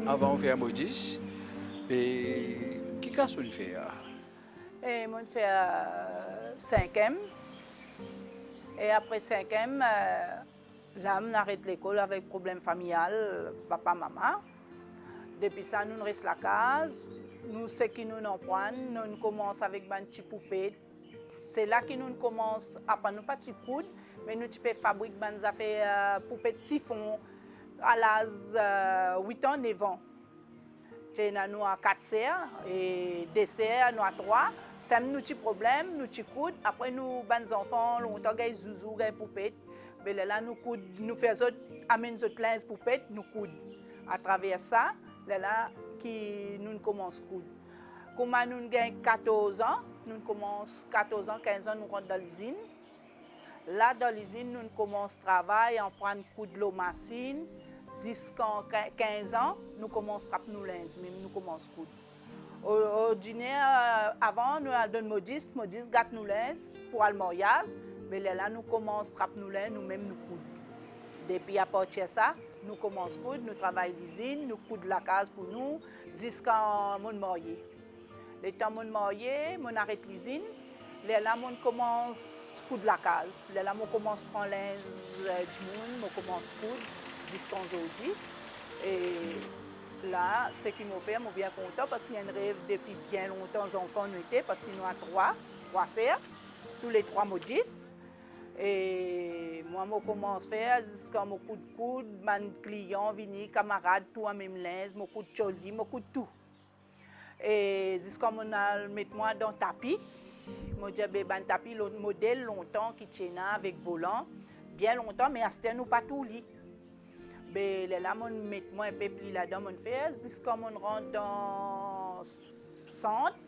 avant de faire modis. Et qui classe vous fait? Et moi, je fais 5e. Et après 5e, là, on arrête l'école avec problème familial, papa, maman. Depuis ça, nous restons à la case. Nous, ce qui nous en prennent, nous commençons avec une petite poupée. C'est là que nous commençons à prendre pas de coude, mais nous pouvons fabriquer des affaires poupées de siphon à l'âge 8 ans, 9 ans. Nous avons 4 sœurs et des sœurs, nous avons 3. Ça nous petit problème, nous petit coude. Après nous les enfants, longtemps des zouzous, des poupettes. Mais là nous coud, nous faisons amener autres linge poupettes, nous coud. À travers ça, là qui nous commençons coudre. Comme nous avons 14 ans, nous commençons 14 ans, 15 ans, nous rentrons dans l'usine. Là dans l'usine, nous commençons travail, on prend coudre l'eau machine. Jusqu'à 15 ans, nous commençons à nous linge, même nous commençons à coudre. Au dîner, avant, nous avons donné modis gâte nous linge pour le mariage, mais là, nous commençons à nous linge, nous-mêmes nous coudre. Depuis à partir de ça, nous commençons à coudre, nous travaillons l'usine, nous coudre la case pour nous, jusqu'à mon marié. Le temps mon marié, mon arrête l'usine, là, on commence à coudre la case. Là, on commence à prendre linge du monde, on commence à coudre. Jusqu'à aujourd'hui. Et là, ce qui m'a fait, je suis bien content parce qu'il y a un rêve depuis bien longtemps, les enfants nous étaient, parce qu'il y en a trois sœurs, tous les 3 modis. Et moi, je commence à faire jusqu'à mon coup de coude, mes clients, venus, camarades, tout en même linge, mon coup de choli, mon coup de tout. Et jusqu'à mon mettre moi dans le tapis, je dis, ben, tapis, le modèle longtemps qui tient avec volant, bien longtemps, mais à ce temps, nous pas tout lit. Ben, là, je mets un peu plus là-dedans, je fais jusqu'à ce qu'on rentre dans le centre.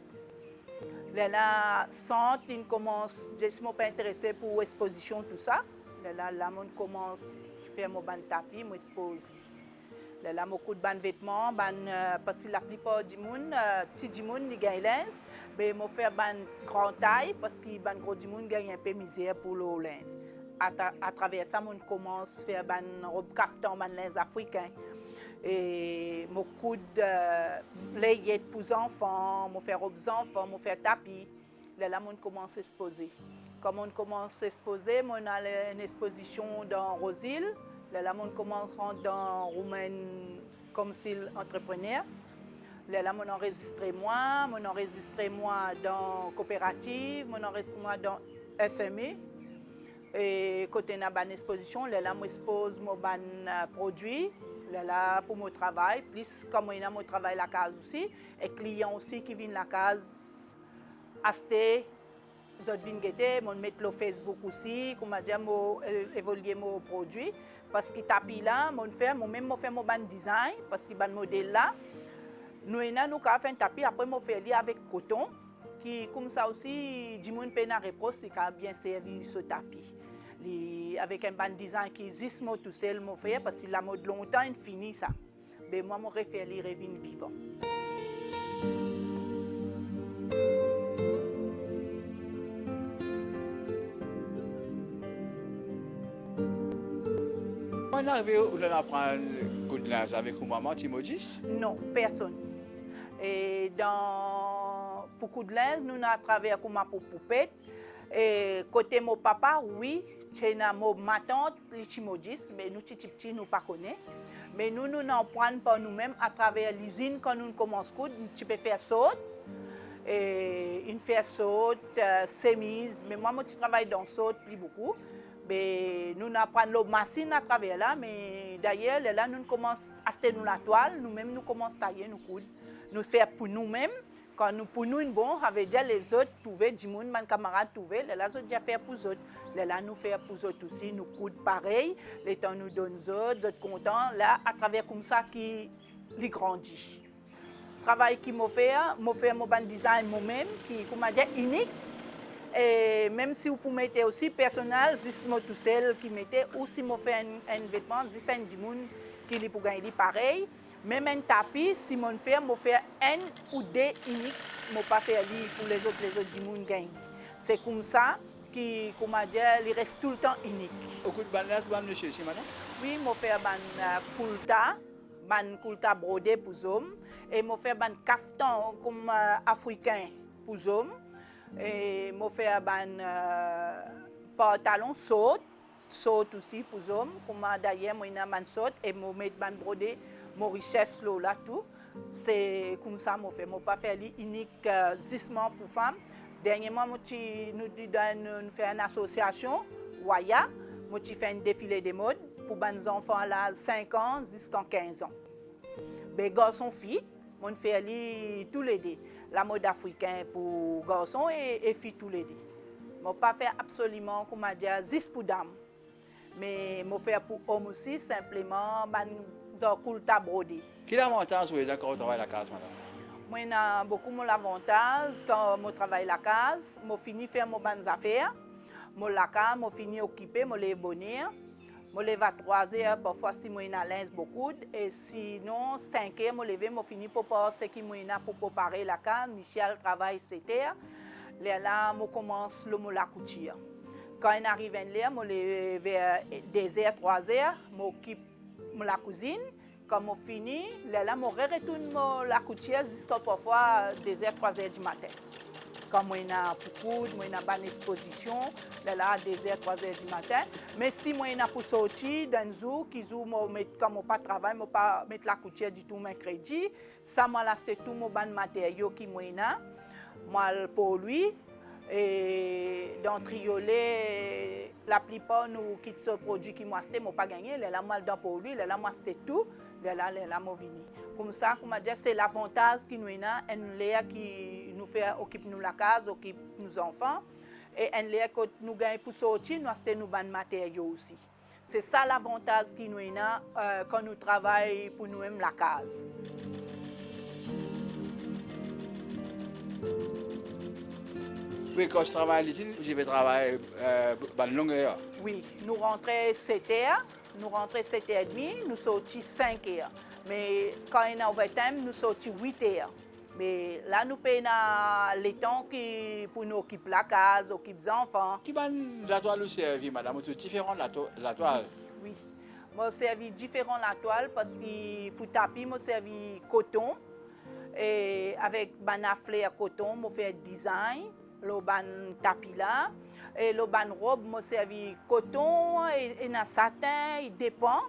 Là, centre, je commence, je ne suis pas intéressée pour l'exposition, tout ça. Là, je commence à faire mon tapis, je expose. Là, je coupe de vêtements, parce que la plupart du monde, petit monde, ils gagnent linge. Mais je fais une grande taille, parce que les gros du monde gagnent un peu de misère pour le linge. À travers ça, on commence à faire des robes caftan, des linges africains. Et je coupe de layettes pour les enfants, je fais robes enfants, je fais tapis. Là, on commence à exposer. Comme on commence à exposer, on a une exposition dans Rosil. Là, on commence à rentrer dans Roumaine comme si entrepreneur. Là, on enregistre moi dans coopérative, on enregistre moi dans SME. Et côté de la exposition, là, je expose mes produits là, pour mon travail. Plus comme il y a mon travail à la case aussi, et clients aussi qui viennent à la case acheter. Je viens guetter, je mets le Facebook aussi, comme je dis, évoluer mes produits. Parce que tapis là, je fais mon design, parce que le modèle là, nous avons fait un tapis, après je fais avec coton. Qui, comme ça aussi, du monde peut reproche, c'est a bien servi ce tapis. Avec un bon design qui existe, moi tout seul, je fais parce que la mode longtemps, il finit ça. Mais moi, je préfère les revenir vivants. On est arrivé où on apprend un coup de linge avec une maman, Timodis? Non, personne. Et dans beaucoup de linge, nous avons travaillé avec ma poupette. Et côté mon papa, oui, c'est ma tante, les Timodis, mais nous, petits, nous ne connaissons pas. Mais nous en prenons par nous-mêmes à travers l'usine quand nous commençons à coudre. Tu peux faire saute, et une faire saute, chemise. Mais moi, je travaille dans saute plus beaucoup. Mais nous apprenons la machine à travers là, mais d'ailleurs, là, nous commençons à acheter la toile, nous-mêmes, nous commençons à tailler, nous coudre. Nous faisons pour nous-mêmes. Quand nous, pour nous, bon, avec déjà les autres trouver, du monde, mes camarades trouver, les autres déjà faire pour les autres. Là, nous faisons pour les autres aussi, nous coudons pareil, les temps nous donnent les autres contents, là, à travers comme ça, qui grandit. Le travail qui m'a fait mon design moi-même, qui, comme je dis, unique. Et même si vous pouvez mettre aussi personnel, c'est moi tout seul qui mettait, ou si je fais un vêtement, c'est un monde qui est pour gagner pareil. Même un tapis, si je fais un ou deux uniques, je ne pas faire pour les autres du monde gagnent. C'est comme ça qui, comme je dis, il reste tout le temps unique. Au coup de balance, vous allez chercher maintenant? Oui, je fais un kulta, ban kulta brodé pour hommes et moi fait ban kaftan comme africain pour hommes et moi fait ban pantalon saute aussi pour hommes comme d'ailleurs moi na ban saute et moi met ban brodé mon richesse là tout c'est comme ça moi fait moi pas faire unique zisement pour femmes dernièrement moi nous fait une association Waya moi fait un défilé de mode pour les enfants là 5 ans jusqu'à 15 ans. Les garçons filles, on fait tous les deux. La mode africaine pour garçons et filles tous les deux. Je ne pas faire absolument comme on dit 10 pour dames. Mais je fais pour hommes aussi simplement un culta brodé. Quel avantage vous avez quand vous travaillez à la case, madame? Moi, j'ai beaucoup d'avantages quand je travaille à la case. Je finis de faire mes affaires. Je finis d'occuper, je les bonheur. Je lève à 3 heures, parfois si je suis beaucoup. Et sinon, 5 heures, je lève, je finis pour passer ce qui pour préparer la case. Michel travaille 7 heures. Là, je commence la couture. Quand il arrive là, je lève vers 2 heures, 3 heures, je occupe la cuisine. Quand je finis, là, je retourne la couture jusqu'à parfois 2 heures, 3 heures du matin. Quand je suis pour coudre, je suis dans une exposition, là, 2 heures, 3 heures du matin. Mais si je suis pour sortir dans un jour, quand je ne pas travailler, je ne pas mettre la couture du tout mercredi, ça m'a laissé tout mon matériaux qui sont là. Moi, pour lui, et dans Triolet, la plupart nous quitte ce produit qui m'a acheté, je n'ai pas gagné. Là, moi, pour lui, là, moi, c'était tout. Là, moi, venu. Comme ça, c'est l'avantage qui nous a, qui nous fait occuper nous la case, occupe nos enfants. Et que nous gagnons pour sortir, nous achetons nos bons matériaux aussi. C'est ça l'avantage qui nous a quand nous travaillons pour nous-mêmes la case. Oui, quand je travaille ici, je vais travailler dans une longue heure. Oui, nous rentrons 7 heures, nous rentrons 7h30, nous sortons 5 heures. Mais quand il y a overtime, nous sortons 8 heures. Mais là, nous payons les temps pour nous occuper la case, occuper les enfants. Qui va la toile servir, madame? C'est différent de la toile. Oui, moi servi différent la toile parce que pour tapis, moi servi coton. Et avec un fleur coton, moi fais design, le ban tapis là. Et le ban robe, moi servi coton et un satin, il dépend.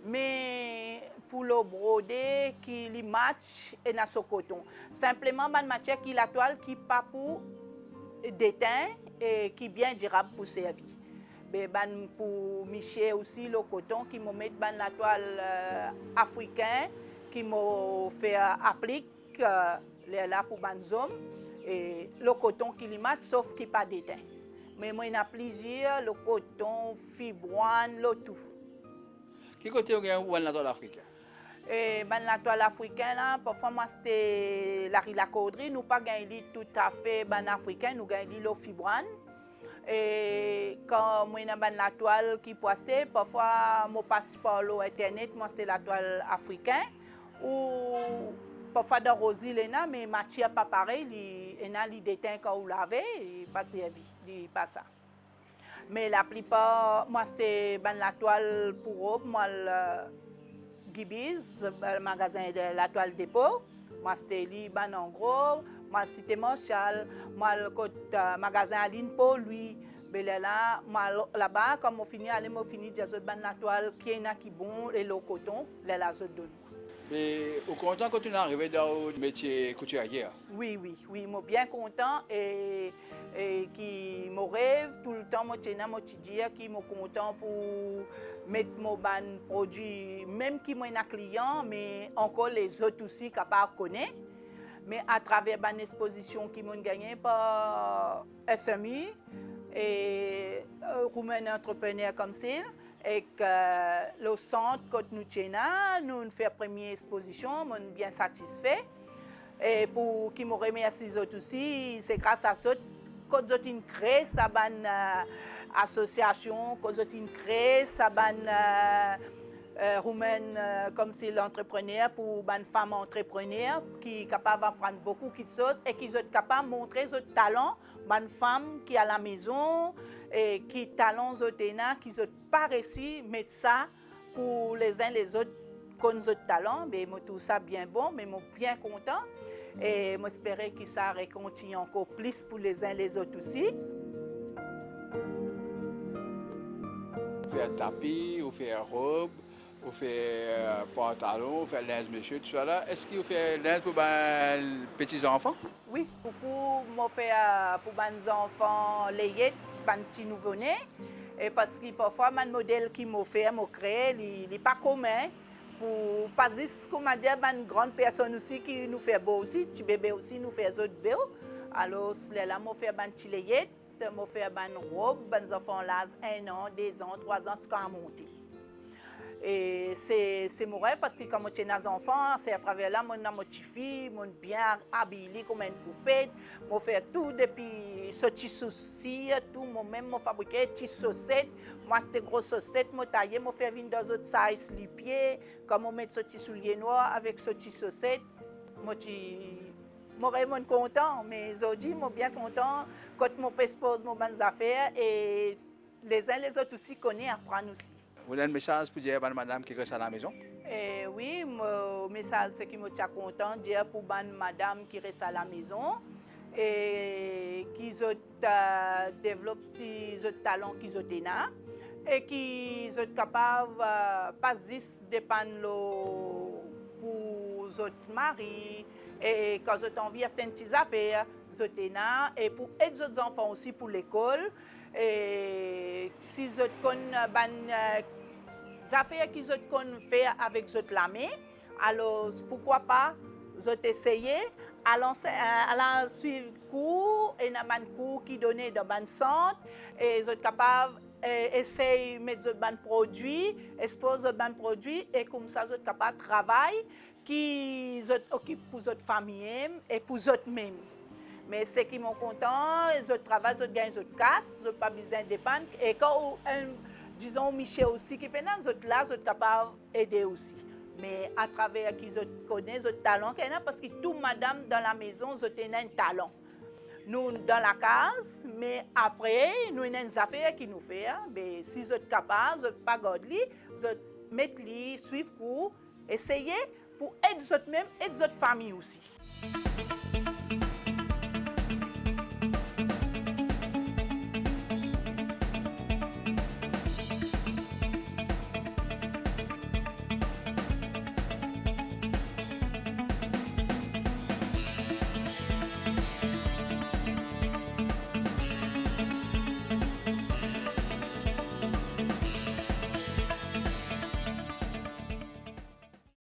Mais pour le brodé qui li match et na so coton. Simplement ban matière qui la toile qui pas pour déteint et qui bien durable pour servir. Mais ban pour Michel aussi le coton qui me met ban la toile africain qui me fait applique là pour ban hommes et le coton qui li match sauf qui pas déteint. Mais moi n'a plaisir le coton fibroine le tout. Qui côté vous avez la toile africaine? Et la toile africaine, parfois c'était la cauderie, nous pas gagné tout à fait africain, nous gagné le fibroine. Et quand moi na la toile qui postait, parfois je passe par l'internet, moi c'était la toile africaine ou parfois dans Rosilena, mais matière pas pareil, il y a des déteints quand vous lavez, et pas servi, pas ça. Mais la plupart, moi c'était la toile pour robe, moi Gibiz, le magasin de la toile dépôt. Moi, c'était Liban en gros. Moi, c'était Marshall. Moi, le magasin Aline pour lui. Là, là-bas, comme on finit, on finit de la toile qui est qui bon et le coton, là, je donne. Mais au content quand tu es arrivé dans le métier couturier? Oui, oui, oui, je suis bien content et qui me rêve tout le temps, je dis que je suis content pour mettre mon produit, même qui est un client, mais encore les autres aussi capables de connaître. Mais à travers une exposition qui m'a gagné par SMI et Roumain entrepreneur comme ça, et que le centre que nous tenons, nous fait la première exposition, je suis bien satisfait. Et pour qui me remercie les autres aussi, c'est grâce à ça que nous avons créé cette association, que nous avons créé cette roumaine comme c'est l'entrepreneur pour une femme entrepreneur qui est capable d'apprendre beaucoup de choses et qui est capable de montrer son talent, une femme qui est à la maison et qui talent qui n'ont pas réussi à mettre ça pour les uns les autres connaît autres talents, mais moi tout ça bien bon, mais moi bien content. Et moi j'espère que ça continue encore plus pour les uns les autres aussi. On fait tapis, on fait robe, on fait pantalon, on fait linge monsieur, tout ça là. Est-ce qu'on fait linge pour les petits-enfants? Oui, beaucoup m'ont fait pour les enfants les petits nouveau-nés. Et parce que parfois, le modèle qui m'a fait, m'a créé, il n'est pas commun. Pour pas juste, comme on dit, une grande personne aussi qui nous fait beau aussi, petit bébé aussi nous fait autres beau. Alors, là, m'a fait un petit layette. Je fais une robe, les enfants là, 1 an, 2 ans, 3 ans, c'est à monter. Et c'est mon rêve parce que quand je suis des enfants, c'est à travers là, je suis petite fille, je suis bien habillée comme une poupée. Je fais tout depuis ce petit souci, tout moi-même, je fabrique des petites chaussettes. Moi, c'était des grosses chaussettes, je taille, je fais venir dans autres sizes les pieds, comme je mets ce petit soulier noir avec ce petit chaussette. Je suis content, mais aujourd'hui, je suis bien content quand je expose mes bonnes affaires et les uns les autres aussi connaissent, apprennent aussi. Vous avez un message pour dire à madame qui reste à la maison? Oui, mon message c'est que je suis content de dire pour madame qui reste à la maison et qui développe ses talents qu'ils ont et qui sont capables pas juste dépendre pour les maris et quand ils ont envie de faire des petites affaires, et pour aider les enfants aussi pour l'école. Et si ils ont des affaires qu'ils ont fait avec la main, alors pourquoi pas essayer à suivre cours et dans un cours qui donnait dans un centre et ils sont capables essayer de mettre des produits, exposer des produits et comme ça ils sont capables de travailler qui occupent pour votre famille et pour eux-mêmes. Mais c'est qui m'ont content, ils travaillent, ils gagnent, ils cassent, ils n'ont pas besoin de dépendre. Et quand, disons, Michel aussi, qui est là, ils sont capables d'aider aussi. Mais à travers qui ils connaissent, ils ont talent, parce que toute madame dans la maison, ils ont un talent. Nous, dans la case, mais après, nous avons des affaires qui nous font. Mais si ils sont capables, ils ne pas garder, ils mettre les suivre cours, essayer pour aider eux-mêmes et les autres familles aussi.